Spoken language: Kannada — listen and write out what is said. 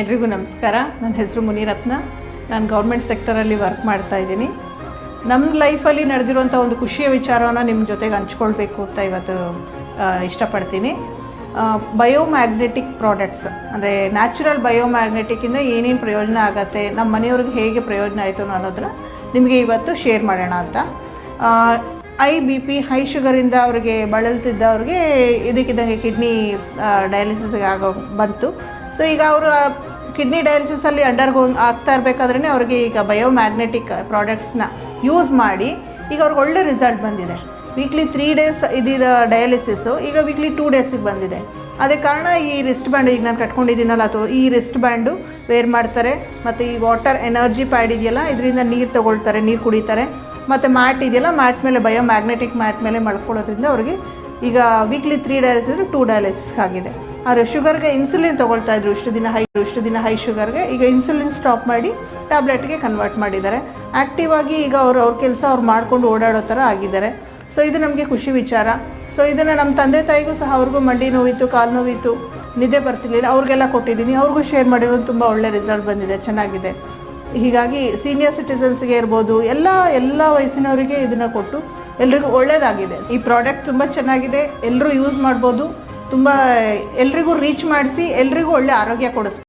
ಎಲ್ರಿಗೂ ನಮಸ್ಕಾರ. ನನ್ನ ಹೆಸರು ಮುನಿರತ್ನ. ನಾನು ಗೌರ್ಮೆಂಟ್ ಸೆಕ್ಟರಲ್ಲಿ ವರ್ಕ್ ಮಾಡ್ತಾ ಇದ್ದೀನಿ. ನಮ್ಮ ಲೈಫಲ್ಲಿ ನಡೆದಿರುವಂಥ ಒಂದು ಖುಷಿಯ ವಿಚಾರವನ್ನು ನಿಮ್ಮ ಜೊತೆಗೆ ಹಂಚ್ಕೊಳ್ಬೇಕು ಅಂತ ಇವತ್ತು ಇಷ್ಟಪಡ್ತೀನಿ. ಬಯೋಮ್ಯಾಗ್ನೆಟಿಕ್ ಪ್ರಾಡಕ್ಟ್ಸ್ ಅಂದರೆ ನ್ಯಾಚುರಲ್ ಬಯೋಮ್ಯಾಗ್ನೆಟಿಕ್ಕಿಂದ ಏನೇನು ಪ್ರಯೋಜನ ಆಗುತ್ತೆ, ನಮ್ಮ ಮನೆಯವ್ರಿಗೆ ಹೇಗೆ ಪ್ರಯೋಜನ ಆಯಿತು ಅನ್ನೋದನ್ನ ನಿಮಗೆ ಇವತ್ತು ಶೇರ್ ಮಾಡೋಣ ಅಂತ. BP ಹೈ ಶುಗರಿಂದ ಅವ್ರಿಗೆ ಬಳಲ್ತಿದ್ದವ್ರಿಗೆ ಇದಕ್ಕಿದ್ದಂಗೆ ಕಿಡ್ನಿ ಡಯಾಲಿಸಿಸ್ಗೆ ಬಂತು. ಸೊ ಈಗ ಅವರು ಕಿಡ್ನಿ ಡಯಾಲಿಸಿಸಲ್ಲಿ ಆಗ್ತಾ ಇರಬೇಕಾದ್ರೆ ಅವ್ರಿಗೆ ಈಗ ಬಯೋಮ್ಯಾಗ್ನೆಟಿಕ್ ಪ್ರಾಡಕ್ಟ್ಸ್ನ ಯೂಸ್ ಮಾಡಿ ಈಗ ಅವ್ರಿಗೆ ಒಳ್ಳೆ ರಿಸಲ್ಟ್ ಬಂದಿದೆ. ವೀಕ್ಲಿ 3 days ಇದ್ದಿದ್ದ ಡಯಾಲಿಸಿಸ್ಸು ಈಗ ವೀಕ್ಲಿ 2 daysಗೆ ಬಂದಿದೆ. ಅದಕ್ಕೆ ಕಾರಣ ಈ ರಿಸ್ಟ್ ಬ್ಯಾಂಡು, ಈಗ ನಾನು ಕಟ್ಕೊಂಡಿದ್ದೀನಲ್ಲ, ಅಥವಾ ಈ ರಿಸ್ಟ್ ಬ್ಯಾಂಡು ವೇರ್ ಮಾಡ್ತಾರೆ. ಮತ್ತು ಈ ವಾಟರ್ ಎನರ್ಜಿ ಪ್ಯಾಡ್ ಇದೆಯಲ್ಲ, ಇದರಿಂದ ನೀರು ತೊಗೊಳ್ತಾರೆ, ನೀರು ಕುಡಿತಾರೆ. ಮತ್ತು ಮ್ಯಾಟ್ ಇದೆಯಲ್ಲ, ಮ್ಯಾಟ್ ಮೇಲೆ ಬಯೋಮ್ಯಾಗ್ನೆಟಿಕ್ ಮ್ಯಾಟ್ ಮೇಲೆ ಮಲ್ಕೊಳ್ಳೋದ್ರಿಂದ ಅವ್ರಿಗೆ ಈಗ ವೀಕ್ಲಿ 3 ಡಯಾಲಿಸಿಸ್ 2 ಡಯಾಲಿಸಿಸ್ ಆಗಿದೆ. ಆದರೆ ಶುಗರ್ಗೆ ಇನ್ಸುಲಿನ್ ತೊಗೊಳ್ತಾ ಇದ್ರು ಇಷ್ಟು ದಿನ ಹೈ ಶುಗರ್ಗೆ, ಈಗ ಇನ್ಸುಲಿನ್ ಸ್ಟಾಪ್ ಮಾಡಿ ಟ್ಯಾಬ್ಲೆಟ್ಗೆ ಕನ್ವರ್ಟ್ ಮಾಡಿದ್ದಾರೆ. ಆ್ಯಕ್ಟಿವ್ ಆಗಿ ಈಗ ಅವ್ರ ಕೆಲಸ ಮಾಡ್ಕೊಂಡು ಓಡಾಡೋ ಥರ ಆಗಿದ್ದಾರೆ. ಸೊ ಇದು ನಮಗೆ ಖುಷಿ ವಿಚಾರ. ಸೊ ಇದನ್ನು ನಮ್ಮ ತಂದೆ ತಾಯಿಗೂ ಸಹ, ಅವ್ರಿಗೂ ಮಂಡಿ ನೋವಿತ್ತು, ಕಾಲು ನೋವಿತ್ತು, ನಿದ್ದೆ ಬರ್ತಿರ್ಲಿಲ್ಲ, ಅವ್ರಿಗೆಲ್ಲ ಕೊಟ್ಟಿದ್ದೀನಿ. ಅವ್ರಿಗೂ ಶೇರ್ ಮಾಡಿರೋದು ತುಂಬ ಒಳ್ಳೆ ರಿಸಲ್ಟ್ ಬಂದಿದೆ, ಚೆನ್ನಾಗಿದೆ. ಹೀಗಾಗಿ ಸೀನಿಯರ್ ಸಿಟಿಸನ್ಸ್ಗೆ ಇರ್ಬೋದು, ಎಲ್ಲ ವಯಸ್ಸಿನವರಿಗೆ ಇದನ್ನು ಕೊಟ್ಟು ಎಲ್ರಿಗೂ ಒಳ್ಳೆಯದಾಗಿದೆ. ಈ ಪ್ರಾಡಕ್ಟ್ ತುಂಬ ಚೆನ್ನಾಗಿದೆ, ಎಲ್ಲರೂ ಯೂಸ್ ಮಾಡ್ಬೋದು. ತುಂಬ ಎಲ್ರಿಗೂ ರೀಚ್ ಮಾಡಿಸಿ ಎಲ್ರಿಗೂ ಒಳ್ಳೆ ಆರೋಗ್ಯ ಕೊಡಿಸ್ಬೋದು.